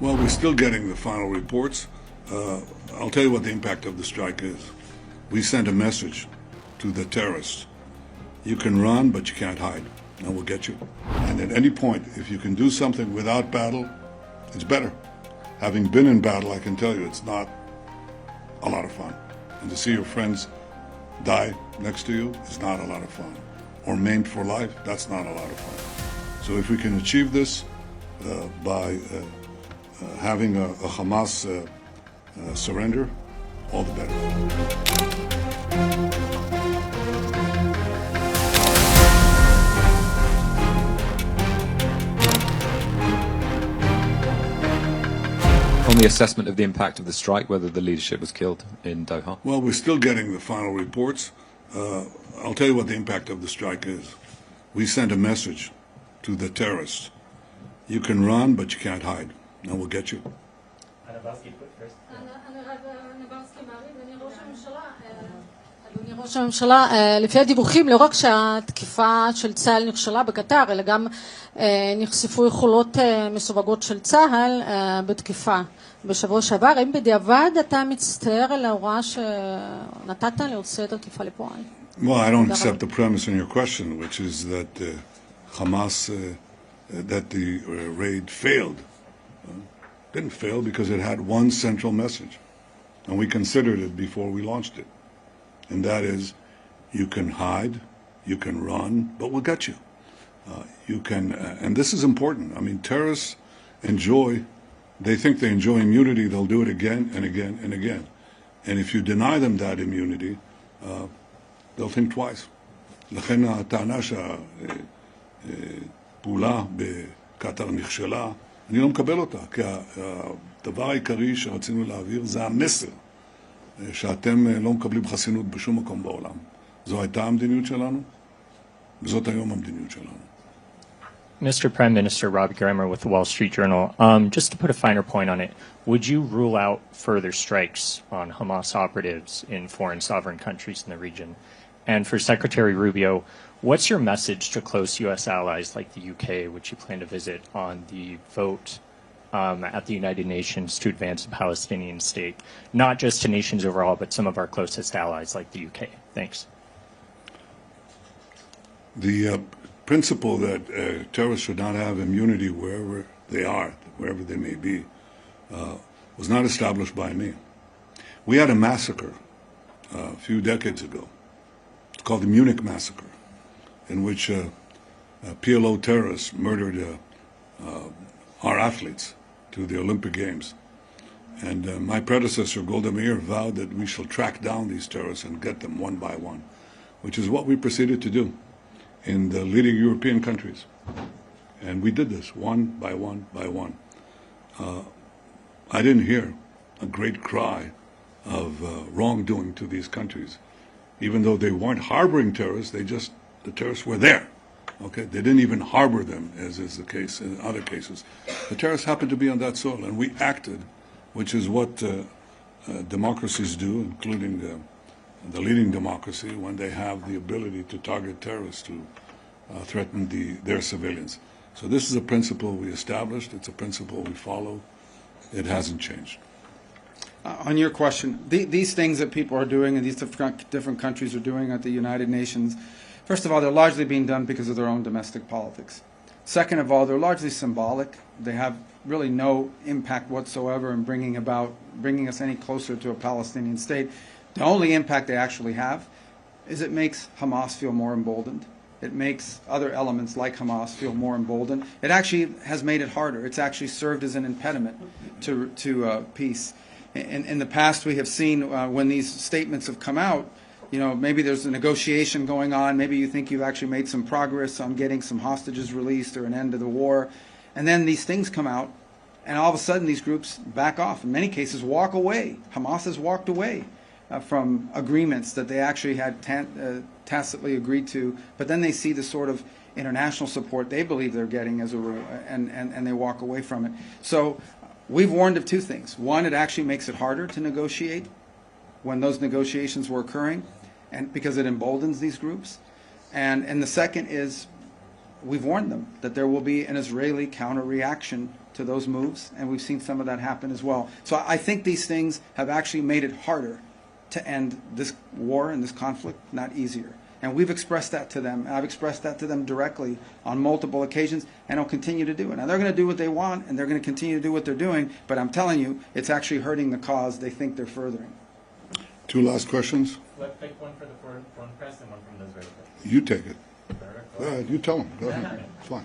Well, we're still getting the final reports. I'll tell you what the impact of the strike is. We sent a message to the terrorists. You can run, but you can't hide, and we'll get you. And at any point, if you can do something without battle, it's better. Having been in battle, I can tell you it's not a lot of fun. And to see your friends die next to you is not a lot of fun. Or maimed for life, that's not a lot of fun. So if we can achieve this by having a Hamas surrender, all the better. On the assessment of the impact of the strike, whether the leadership was killed in Doha? Well, we're still getting the final reports. I'll tell you what the impact of the strike is. We sent a message to the terrorists. You can run, but you can't hide, and we'll get you. אדוני ראש הממשלה, לפי הדיווחים, לא רק שהתקיפה של צה"ל נכשלה בקטר, אלא גם נחשפו יכולות מסווגות של צה"ל בתקיפה בשבוע שעבר. האם בדיעבד אתה מצטער על ההוראה שנתת להוציא את התקיפה לפועל? Well, I don't accept the premise in your question, which is that Hamas, that the raid failed. Didn't fail because it had one central message, and we considered it before we launched it. And that is, you can hide, you can run, but we'll get you. You can, and this is important. I mean, terrorists they think they enjoy immunity, they'll do it again and again and again. And if you deny them that immunity, they'll think twice. לכן הטענה שהפעולה בקטר נכשלה, אני לא מקבל אותה, כי הדבר העיקרי שרצינו להעביר זה המסר. שאתם לא מקבלים חסינות בשום מקום בעולם. זו הייתה המדיניות שלנו, וזאת היום המדיניות שלנו. Mr. Prime Minister, Rob Grammer with the Wall Street Journal. Just to put a finer point on it, would you rule out further strikes on Hamas operatives in foreign sovereign countries in the region? And for Secretary Rubio, what's your message to close U.S. allies like the UK, which you plan to visit, on the vote at the United Nations to advance a Palestinian state, not just to nations overall, but some of our closest allies like the UK? Thanks. The principle that terrorists should not have immunity wherever they are, wherever they may be, was not established by me. We had a massacre a few decades ago. It's called the Munich Massacre, in which PLO terrorists murdered our athletes to the Olympic Games. And my predecessor, Golda Meir, vowed that we shall track down these terrorists and get them one by one, which is what we proceeded to do in the leading European countries. And we did this one by one by one. I didn't hear a great cry of wrongdoing to these countries. Even though they weren't harboring terrorists, the terrorists were there. Okay, they didn't even harbor them, as is the case in other cases. The terrorists happened to be on that soil, and we acted, which is what democracies do, including the leading democracy, when they have the ability to target terrorists to threaten their civilians. So this is a principle we established. It's a principle we follow. It hasn't changed. On your question, these things that people are doing and these different countries are doing at the United Nations, first of all, they're largely being done because of their own domestic politics. Second of all, they're largely symbolic. They have really no impact whatsoever in bringing us any closer to a Palestinian state. The only impact they actually have is it makes Hamas feel more emboldened. It makes other elements like Hamas feel more emboldened. It actually has made it harder. It's actually served as an impediment to peace. In the past, we have seen when these statements have come out, you know, maybe there's a negotiation going on, maybe you think you've actually made some progress on getting some hostages released or an end to the war, and then these things come out, and all of a sudden these groups back off, in many cases walk away. Hamas has walked away from agreements that they actually had tacitly agreed to, but then they see the sort of international support they believe they're getting as a rule, and they walk away from it. So we've warned of two things. One, it actually makes it harder to negotiate when those negotiations were occurring, and because it emboldens these groups. And the second is we've warned them that there will be an Israeli counter-reaction to those moves, and we've seen some of that happen as well. So I think these things have actually made it harder to end this war and this conflict, not easier. And we've expressed that to them. I've expressed that to them directly on multiple occasions, and I'll continue to do it. Now, they're going to do what they want, and they're going to continue to do what they're doing, but I'm telling you, it's actually hurting the cause they think they're furthering. Two last questions. Let's take one for the foreign press and one from the Israeli press. You take it. Go ahead. You tell them. Go ahead. It's fine.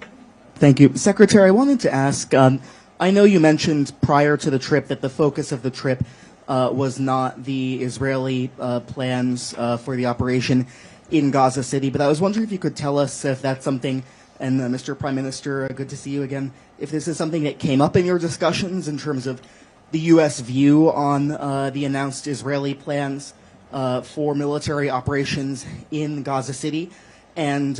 Thank you. Secretary, I wanted to ask, I know you mentioned prior to the trip that the focus of the trip was not the Israeli plans for the operation in Gaza City, but I was wondering if you could tell us if that's something, and Mr. Prime Minister, good to see you again, if this is something that came up in your discussions in terms of the U.S. view on the announced Israeli plans for military operations in Gaza City, and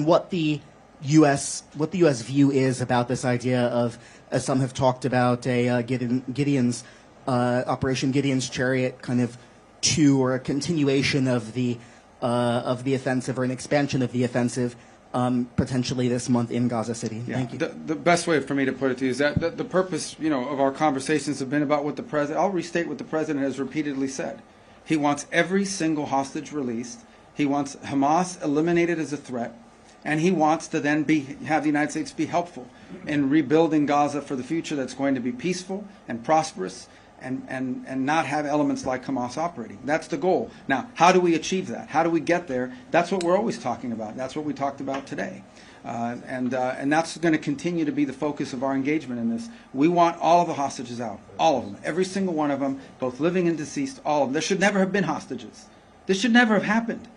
what the U.S. view is about this idea of, as some have talked about, a Gideon's Operation Gideon's Chariot kind of 2, or a continuation of the offensive, or an expansion of the offensive, potentially this month in Gaza City. Yeah. Thank you. The best way for me to put it to you is that the purpose, of our conversations have been about what the president. I'll restate what the president has repeatedly said. He wants every single hostage released. He wants Hamas eliminated as a threat, and he wants to then have the United States be helpful in rebuilding Gaza for the future that's going to be peaceful and prosperous, and not have elements like Hamas operating. That's the goal. Now, how do we achieve that? How do we get there? That's what we're always talking about. That's what we talked about today. And that's going to continue to be the focus of our engagement in this. We want all of the hostages out. All of them. Every single one of them, both living and deceased, all of them. There should never have been hostages. This should never have happened.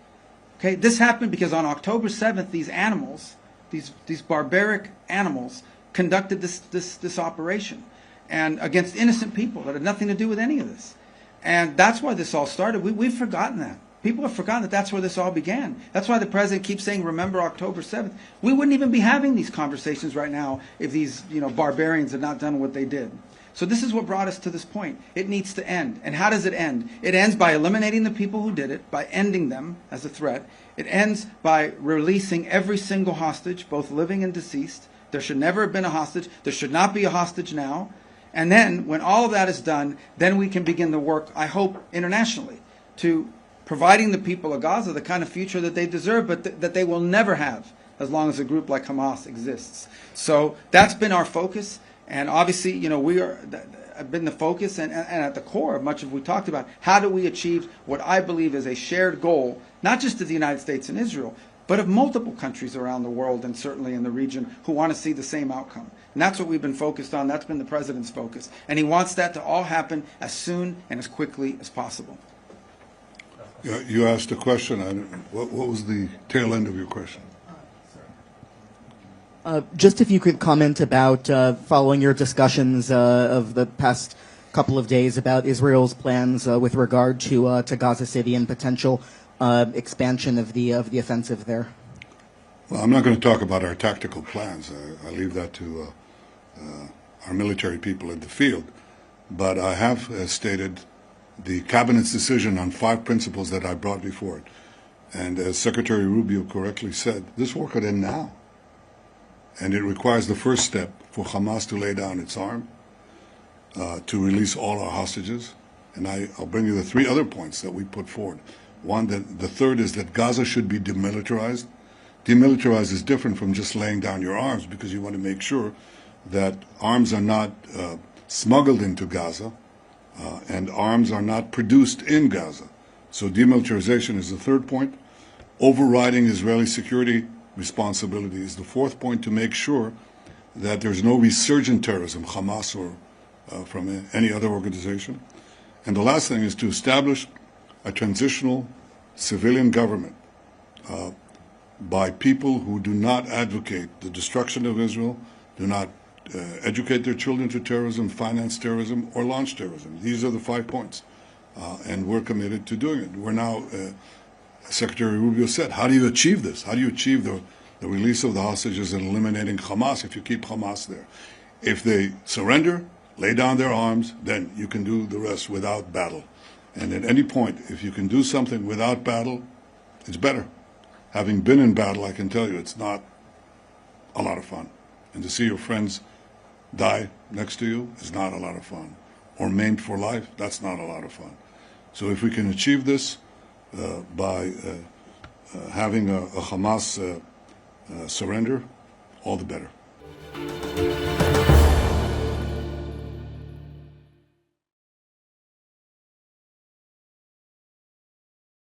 Okay? This happened because on October 7th, these animals, these barbaric animals, conducted this operation, and against innocent people that had nothing to do with any of this. And that's why this all started. We've forgotten that. People have forgotten that that's where this all began. That's why the president keeps saying, remember October 7th. We wouldn't even be having these conversations right now if these barbarians had not done what they did. So this is what brought us to this point. It needs to end. And how does it end? It ends by eliminating the people who did it, by ending them as a threat. It ends by releasing every single hostage, both living and deceased. There should never have been a hostage. There should not be a hostage now. And then, when all of that is done, then we can begin the work, I hope, internationally, to providing the people of Gaza the kind of future that they deserve, but that they will never have as long as a group like Hamas exists. So that's been our focus, and obviously, we have been the focus and at the core of much of what we talked about. How do we achieve what I believe is a shared goal, not just of the United States and Israel, but of multiple countries around the world and certainly in the region who want to see the same outcome. And that's what we've been focused on. That's been the president's focus. And he wants that to all happen as soon and as quickly as possible. Yeah, you asked a question. What was the tail end of your question? Just if you could comment about, following your discussions of the past couple of days about Israel's plans with regard to Gaza City and potential expansion of the offensive there. Well, I'm not going to talk about our tactical plans. I leave that to our military people in the field. But I have stated the cabinet's decision on 5 principles that I brought before it. And as Secretary Rubio correctly said, this war could end now. And it requires the first step for Hamas to lay down its arm, to release all our hostages. And I'll bring you the 3 other points that we put forward. One, the third is that Gaza should be demilitarized. Demilitarized is different from just laying down your arms, because you want to make sure that arms are not smuggled into Gaza and arms are not produced in Gaza. So demilitarization is the third point. Overriding Israeli security responsibility is the fourth point, to make sure that there's no resurgent terrorism, Hamas or from any other organization. And the last thing is to establish a transitional civilian government by people who do not advocate the destruction of Israel, do not educate their children to terrorism, finance terrorism, or launch terrorism. These are the 5 points, and we're committed to doing it. We're now, Secretary Rubio said, how do you achieve this? How do you achieve the release of the hostages and eliminating Hamas if you keep Hamas there? If they surrender, lay down their arms, then you can do the rest without battle. And at any point, if you can do something without battle, it's better. Having been in battle, I can tell you it's not a lot of fun. And to see your friends die next to you is not a lot of fun. Or maimed for life, that's not a lot of fun. So if we can achieve this by having a Hamas surrender, all the better.